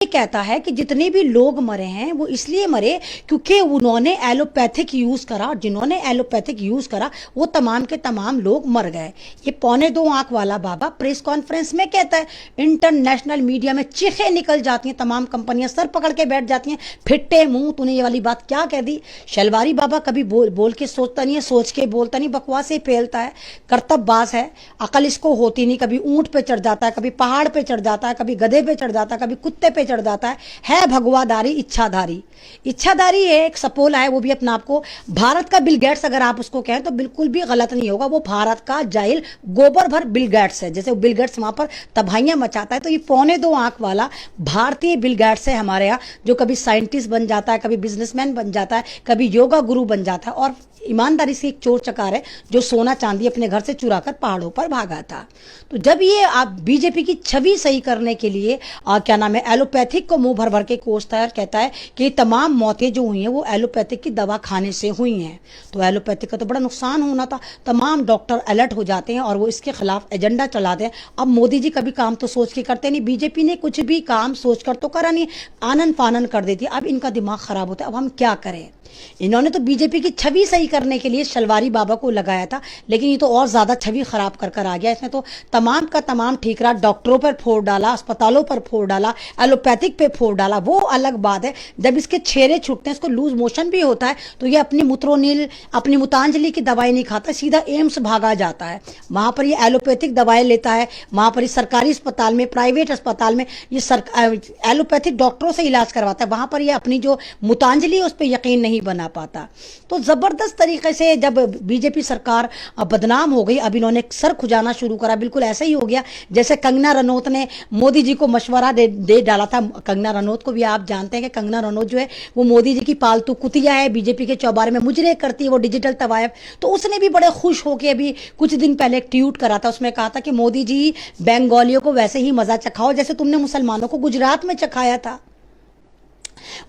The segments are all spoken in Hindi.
कहता है कि जितने भी लोग मरे हैं वो इसलिए मरे क्योंकि उन्होंने एलोपैथिक यूज करा, और जिन्होंने एलोपैथिक यूज करा वो तमाम के तमाम लोग मर गए। ये 1.25 आंख वाला बाबा प्रेस कॉन्फ्रेंस में कहता है। इंटरनेशनल मीडिया में चीखें निकल जाती हैं, तमाम कंपनियां सर पकड़ के बैठ जाती हैं, फिट्टे मुंह तूने ये वाली बात क्या कह दी। शलवारी बाबा कभी बोल के सोचता नहीं है, सोच के बोलता नहीं, बकवास ही फैलता है, कर्तव्यबाज है, अकल इसको होती नहीं। कभी ऊंट पे चढ़ जाता है, कभी पहाड़ पे चढ़ जाता है, कभी गधे पे चढ़ जाता है, कभी कुत्ते पे चढ़ जाता है भगवाधारी, इच्छाधारी है, एक सपोला है वो भी अपना आपको। भारत का बिल गेट्स अगर आप उसको कहें तो बिल्कुल भी गलत नहीं होगा, वो भारत का जाहिल गोबर भर बिल गेट्स है। जैसे बिल गेट्स वहां पर तबाहियां मचाता है, तो ये 1.25 आंख वाला भारतीय बिल गेट्स है हमारे यहाँ, जो कभी साइंटिस्ट बन जाता है, कभी बिजनेसमैन बन जाता है, कभी योगा गुरु बन जाता है, और ईमानदारी से एक चोर चकार है जो सोना चांदी अपने घर से चुरा कर पहाड़ों पर भागा था। तो जब ये आप बीजेपी की छवि सही करने के लिए क्या नाम है, एलोपैथिक को मुंह भर भर के कोसता है, कहता है कि तमाम मौतें जो हुई हैं वो एलोपैथिक की दवा खाने से हुई हैं, तो एलोपैथिक का तो बड़ा नुकसान होना था। तमाम डॉक्टर अलर्ट हो जाते हैं और वो इसके खिलाफ एजेंडा चलाते हैं। अब मोदी जी कभी काम तो सोच के करते नहीं, बीजेपी ने कुछ भी काम सोच कर तो करा नहीं, आनन फानन कर देती। अब इनका दिमाग खराब होता है, अब हम क्या करें। इन्होंने तो बीजेपी की छवि सही करने के लिए शलवारी बाबा को लगाया था, लेकिन ये तो और ज्यादा छवि खराब कर आ गया। इसने तो तमाम का तमाम ठीकरा डॉक्टरों पर फोड़ डाला, अस्पतालों पर फोड़ डाला, एलोपैथिक पे फोड़ डाला। वो अलग बात है, जब इसके छेरे छूटते हैं, इसको लूज मोशन भी होता है, तो ये अपनी मूत्रोनील, अपनी मुतांजलि की दवाई नहीं खाता, सीधा एम्स भागा जाता है। वहां पर ये एलोपैथिक दवाएं लेता है, वहां पर सरकारी अस्पताल में, प्राइवेट अस्पताल में ये एलोपैथिक डॉक्टरों से इलाज करवाता है। वहां पर ये अपनी जो मुतांजलि उस पर यकीन नहीं बना पाता। तो जबरदस्त तरीके से जब बीजेपी सरकार बदनाम हो गई, अब इन्होंने सर खुजाना शुरू करा। बिल्कुल ऐसा ही हो गया जैसे कंगना रनौत ने मोदी जी को मशवरा दे डाला था। कंगना रनौत को भी आप जानते हैं कि कंगना रनौत जो है वो मोदी जी की पालतू कुतिया है, बीजेपी के चौबारे में मुजरे करती है, वो डिजिटल तवायफ। तो उसने भी बड़े खुश होकर अभी कुछ दिन पहले एक ट्वीट करा था, उसमें कहा था कि मोदी जी बंगालियों को वैसे ही मजा चखाओ जैसे तुमने मुसलमानों को गुजरात में चखाया था।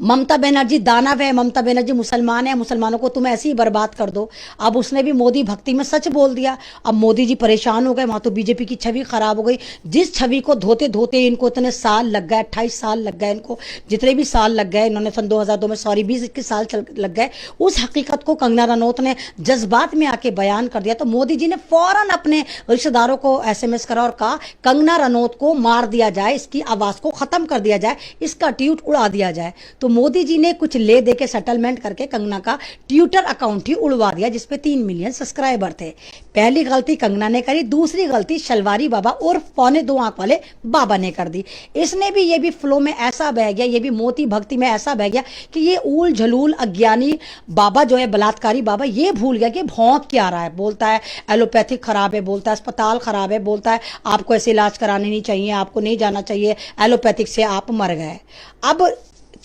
ममता बनर्जी दानव है, ममता बनर्जी मुसलमान है, मुसलमानों को तुम ऐसे ही बर्बाद कर दो। अब उसने भी मोदी भक्ति में सच बोल दिया। अब मोदी जी परेशान हो गए, वहां तो बीजेपी की छवि खराब हो गई। जिस छवि को धोते धोते इनको इतने साल लग गए, 28 साल लग गए इनको, जितने भी साल लग गए, इन्होंने सन 2002 में 20-21 साल लग गए। उस हकीकत को कंगना रनौत ने जज्बात में आके बयान कर दिया। तो मोदी जी ने फौरन अपने रिश्तेदारों को SMS करा और कहा कंगना रनौत को मार दिया जाए, इसकी आवाज को खत्म कर दिया जाए, इसका ट्वीट उड़ा दिया जाए। तो मोदी जी ने कुछ ले दे के सेटलमेंट करके कंगना का ट्विटर अकाउंट ही उड़वा दिया, जिसपे 3 मिलियन सब्सक्राइबर थे। पहली गलती कंगना ने करी, दूसरी गलती शलवारी बाबा और 1.25 आंख वाले बाबा ने कर दी। इसने भी, ये भी फ्लो में ऐसा बह गया, ये भी मोती भक्ति में ऐसा बह गया कि ये ऊल झलूल अज्ञानी बाबा जो है, बलात्कारी बाबा, ये भूल गया कि भौंक क्या रहा है। बोलता है एलोपैथिक खराब है, बोलता है अस्पताल खराब है, बोलता है आपको ऐसे इलाज कराने नहीं चाहिए, आपको नहीं जाना चाहिए, एलोपैथिक से आप मर गए। अब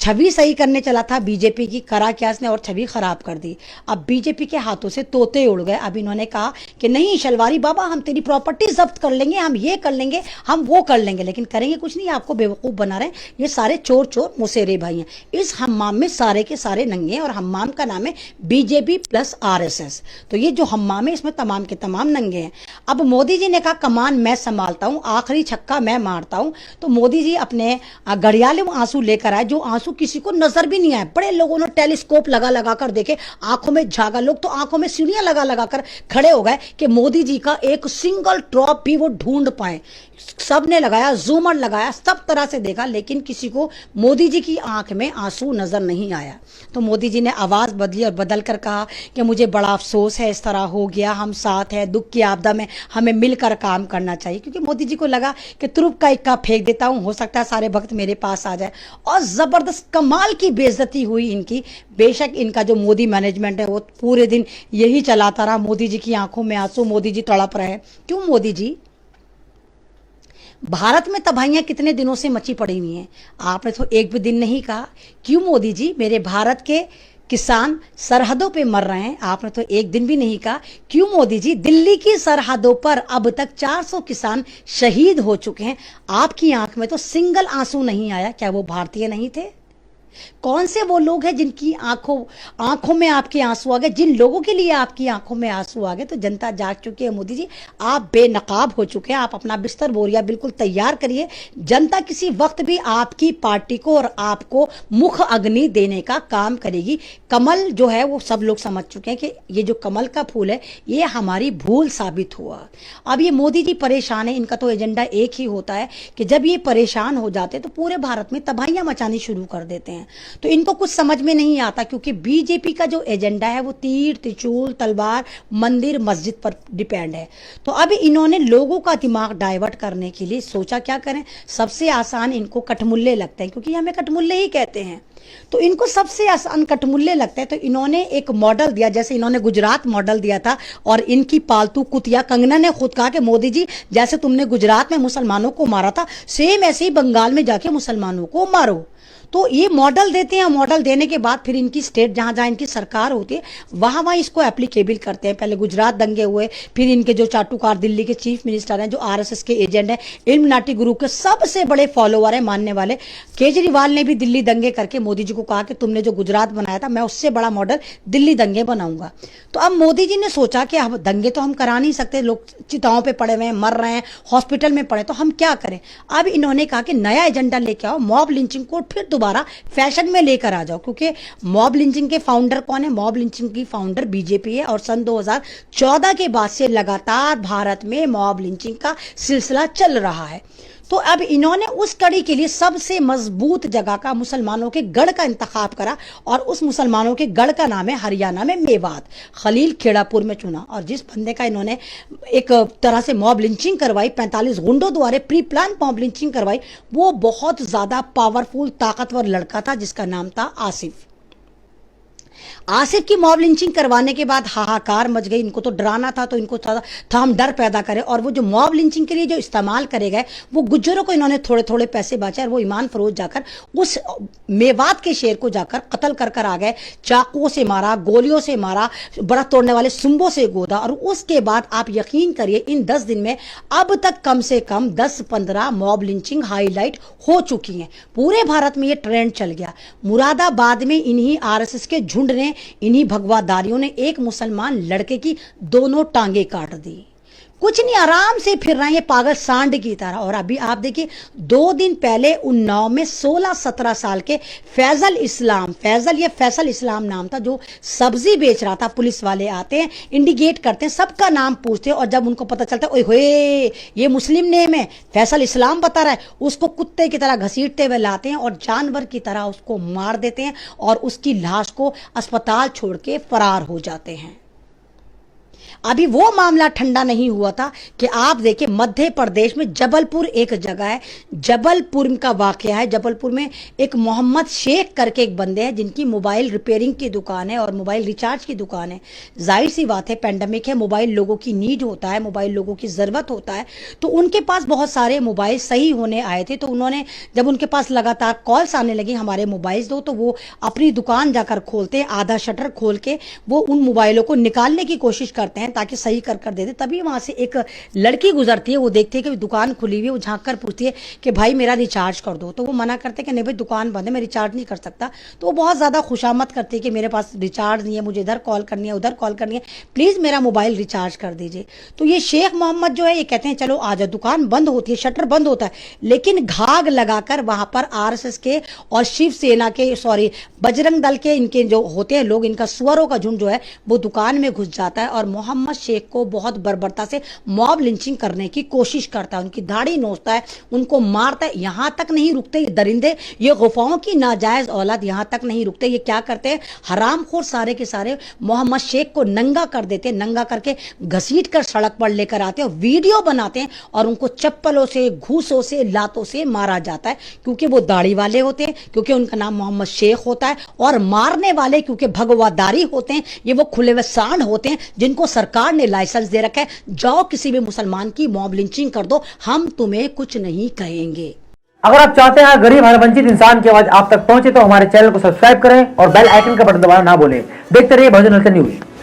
छवि सही करने चला था बीजेपी की, करा क्या इसने, और छवि खराब कर दी। अब बीजेपी के हाथों से तोते उड़ गए। अब इन्होंने कहा कि नहीं शलवारी बाबा, हम तेरी प्रॉपर्टी जब्त कर लेंगे, हम ये कर लेंगे, हम वो कर लेंगे, लेकिन करेंगे कुछ नहीं, आपको बेवकूफ बना रहे हैं। ये सारे चोर चोर मुसेरे भाई हैं। इस हम्माम में सारे के सारे नंगे हैं, और हम्माम का नाम है बीजेपी प्लस RSS। तो ये जो हम्माम है इसमें तमाम के तमाम नंगे हैं। अब मोदी जी ने कहा कमान मैं संभालता हूं, आखिरी छक्का मैं मारता हूं। तो मोदी जी अपने घड़ियाले आंसू लेकर आए, जो आंसू किसी को नजर भी नहीं आए। बड़े लोगों ने टेलीस्कोप लगा लगा कर देखे, आंखों में झागा, लोग तो आंखों में सीढ़ियां लगा लगा कर खड़े हो गए कि मोदी जी का एक सिंगल ड्रॉप भी वो ढूंढ पाए। सब ने लगाया, जूमर लगाया, सब तरह से देखा, लेकिन किसी को मोदी जी की आंख में आंसू नजर नहीं आया। तो मोदी जी ने आवाज बदली और बदल कर कहा कि मुझे बड़ा अफसोस है, इस तरह हो गया, हम साथ हैं, दुख की आपदा में हमें मिलकर काम करना चाहिए। क्योंकि मोदी जी को लगा कि तुरुप का इक्का फेंक देता हूं, हो सकता है सारे भक्त मेरे पास आ जाए। और जबरदस्त कमाल की बेइज्जती हुई इनकी। बेशक इनका जो मोदी मैनेजमेंट है वो पूरे दिन यही चलाता रहा, मोदी जी की आंखों में आंसू, मोदी जी तड़प रहे। क्यों मोदी जी? भारत में तबाहियां कितने दिनों से मची पड़ी हुई हैं, आपने तो एक भी दिन नहीं कहा। क्यों मोदी जी? मेरे भारत के किसान सरहदों पे मर रहे हैं, आपने तो एक दिन भी नहीं कहा। क्यों मोदी जी? दिल्ली की सरहदों पर अब तक 400 किसान शहीद हो चुके हैं, आपकी आंख में तो सिंगल आंसू नहीं आया। क्या वो भारतीय नहीं थे? कौन से वो लोग हैं जिनकी आंखों में आपके आंसू आ गए, जिन लोगों के लिए आपकी आंखों में आंसू आ गए? तो जनता जाग चुकी है मोदी जी, आप बेनकाब हो चुके हैं। आप अपना बिस्तर बोरिया बिल्कुल तैयार करिए। जनता किसी वक्त भी आपकी पार्टी को और आपको मुख अग्नि देने का काम करेगी। कमल जो है वो सब लोग समझ चुके हैं कि ये जो कमल का फूल है ये हमारी भूल साबित हुआ। अब ये मोदी जी परेशान है, इनका तो एजेंडा एक ही होता है कि जब ये परेशान हो जाते हैं तो पूरे भारत में तबाहियां मचानी शुरू कर देते हैं। तो इनको कुछ समझ में नहीं आता, क्योंकि बीजेपी का जो एजेंडा है वो तीर त्रिशूल तलवार मंदिर मस्जिद पर डिपेंड है। तो अब इन्होंने लोगों का दिमाग डाइवर्ट करने के लिए सोचा क्या करें। सबसे आसान इनको कठमुल्ले लगते हैं, क्योंकि हमें कठमुल्ले ही कहते हैं। तो इनको सबसे आसान कठमुल्ले लगता है। तो इन्होंने एक मॉडल दिया, जैसे इन्होंने गुजरात मॉडल दिया था, और इनकी पालतू कुतिया कंगना ने खुद कहा कि मोदी जी जैसे तुमने गुजरात में मुसलमानों को मारा था सेम ऐसे ही बंगाल में जाके मुसलमानों को मारो। तो ये मॉडल देते हैं, मॉडल देने के बाद फिर इनकी स्टेट जहां जहां इनकी सरकार होती है वहां इसको एप्लीकेबल करते हैं। पहले गुजरात दंगे हुए, फिर इनके जो चाटुकार दिल्ली के चीफ मिनिस्टर हैं, जो आरएसएस के एजेंट हैं, इल्यूमिनाटी ग्रुप के सबसे बड़े फॉलोअर हैं, मानने वाले। केजरीवाल ने भी दिल्ली दंगे करके मोदी जी को कहा कि तुमने जो गुजरात बनाया था मैं उससे बड़ा मॉडल दिल्ली दंगे बनाऊंगा। तो अब मोदी जी ने सोचा कि अब दंगे तो हम करा नहीं सकते, लोग चिताओं पर पड़े हुए हैं, मर रहे हैं, हॉस्पिटल में पड़े, तो हम क्या करें। अब इन्होंने कहा कि नया एजेंडा लेके आओ, मॉब लिंचिंग को फिर दोबारा फैशन में लेकर आ जाओ। क्योंकि मॉब लिंचिंग के फाउंडर कौन है? मॉब लिंचिंग की फाउंडर बीजेपी है, और सन 2014 के बाद से लगातार भारत में मॉब लिंचिंग का सिलसिला चल रहा है। तो अब इन्होंने उस कड़ी के लिए सबसे मजबूत जगह का मुसलमानों के गढ़ का इंतखाब करा, और उस मुसलमानों के गढ़ का नाम है हरियाणा में मेवात, खलील खेड़ापुर में चुना। और जिस बंदे का इन्होंने एक तरह से मॉब लिंचिंग करवाई, 45 गुंडों द्वारा प्री प्लान मॉब लिंचिंग करवाई, वो बहुत ज्यादा पावरफुल ताकतवर लड़का था जिसका नाम था आसिफ। आसिफ की मॉब लिंचिंग करवाने के बाद हाहाकार मच गई। इनको तो डराना था, तो इनको था हम डर पैदा करें। और वो जो मॉब लिंचिंग के लिए जो इस्तेमाल करे गए वो गुज्जरों को इन्होंने थोड़े थोड़े पैसे बचाए, और वो ईमान फरोज जाकर उस मेवात के शेर को जाकर कत्ल कर आ गए। चाकुओं से मारा, गोलियों से मारा, बर्फ तोड़ने वाले सुंबों से गोदा। और उसके बाद आप यकीन करिए इन 10 दिन में अब तक कम से कम 10-15 मॉब लिंचिंग हाईलाइट हो चुकी हैं। पूरे भारत में ये ट्रेंड चल गया। मुरादाबाद में इन्हीं आरएसएस के झुंड ने, इन्हीं भगवादारियों ने एक मुसलमान लड़के की दोनों टांगे काट दी। कुछ नहीं, आराम से फिर रहे हैं ये पागल सांड की तरह। और अभी आप देखिए 2 दिन पहले उन्नाव में 16-17 साल के फैजल इस्लाम नाम था, जो सब्जी बेच रहा था। पुलिस वाले आते हैं, इंडिकेट करते हैं, सबका नाम पूछते हैं, और जब उनको पता चलता है ओए होए ये मुस्लिम नेम है, फैसल इस्लाम बता रहा है, उसको कुत्ते की तरह घसीटते हुए लाते हैं और जानवर की तरह उसको मार देते हैं, और उसकी लाश को अस्पताल छोड़ के फरार हो जाते हैं। अभी वो मामला ठंडा नहीं हुआ था कि आप देखिए मध्य प्रदेश में जबलपुर एक जगह है, जबलपुर का वाकया है। जबलपुर में एक मोहम्मद शेख करके एक बंदे हैं जिनकी मोबाइल रिपेयरिंग की दुकान है और मोबाइल रिचार्ज की दुकान है। जाहिर सी बात है, पेंडेमिक है, मोबाइल लोगों की नीड होता है, मोबाइल लोगों की ज़रूरत होता है। तो उनके पास बहुत सारे मोबाइल सही होने आए थे। तो उन्होंने जब उनके पास लगातार कॉल्स आने लगी हमारे मोबाइल दो, तो वो अपनी दुकान जाकर खोलते हैं, आधा शटर खोल के वो उन मोबाइलों को निकालने की कोशिश करते हैं ताकि सही कर देते। तभी वहां से एक लड़की गुजरती है, वो देखती है कि दुकान खुली हुई है, वो झांक कर पूछती है कि भाई मेरा रिचार्ज कर दो। तो वो मना करते हैं कि नहीं भाई दुकान बंद है, मैं रिचार्ज नहीं कर सकता। तो वो बहुत ज्यादा खुशामद करती है कि मेरे पास रिचार्ज नहीं है, मुझे इधर कॉल करनी है, उधर कॉल करनी है, प्लीज मेरा मोबाइल रिचार्ज कर दीजिए। तो ये शेख मोहम्मद जो है ये कहते हैं चलो आ जाओ। दुकान बंद होती है, शटर बंद होता है, लेकिन घाग लगाकर वहां पर आरएसएस के और शिवसेना के बजरंग दल के इनके जो होते हैं लोग, इनका सुअरों का झुंड जो है वो दुकान में घुस जाता है और मोहम्मद शेख को बहुत बर्बरता से मॉब लिंचिंग करने की कोशिश करता है। उनकी दाढ़ी नोचता है, उनको मारता है। यहां तक नहीं रुकते ये दरिंदे, ये गुफाओं की नाजायज औलाद यहां तक नहीं रुकते। ये क्या करते हैं, हरामखोर सारे के सारे मोहम्मद शेख को नंगा कर देते हैं, नंगा करके घसीट कर सड़क पर लेकर आते हैं, वीडियो बनाते हैं और उनको चप्पलों से, घूसों से, लातों से मारा जाता है। क्योंकि वो दाढ़ी वाले होते हैं, क्योंकि उनका नाम मोहम्मद शेख होता है, और मारने वाले क्योंकि भगवादारी होते हैं, ये वो खुले हुए सांड होते हैं जिनको सरकार ने लाइसेंस दे रखा है, जाओ किसी भी मुसलमान की मॉब लिंचिंग कर दो, हम तुम्हें कुछ नहीं कहेंगे। अगर आप चाहते हैं गरीब हर वंचित इंसान की आवाज आप तक पहुंचे तो हमारे चैनल को सब्सक्राइब करें और बेल आइकन का बटन दबाना ना भूलें। देखते रहिए बहुजन न्यूज।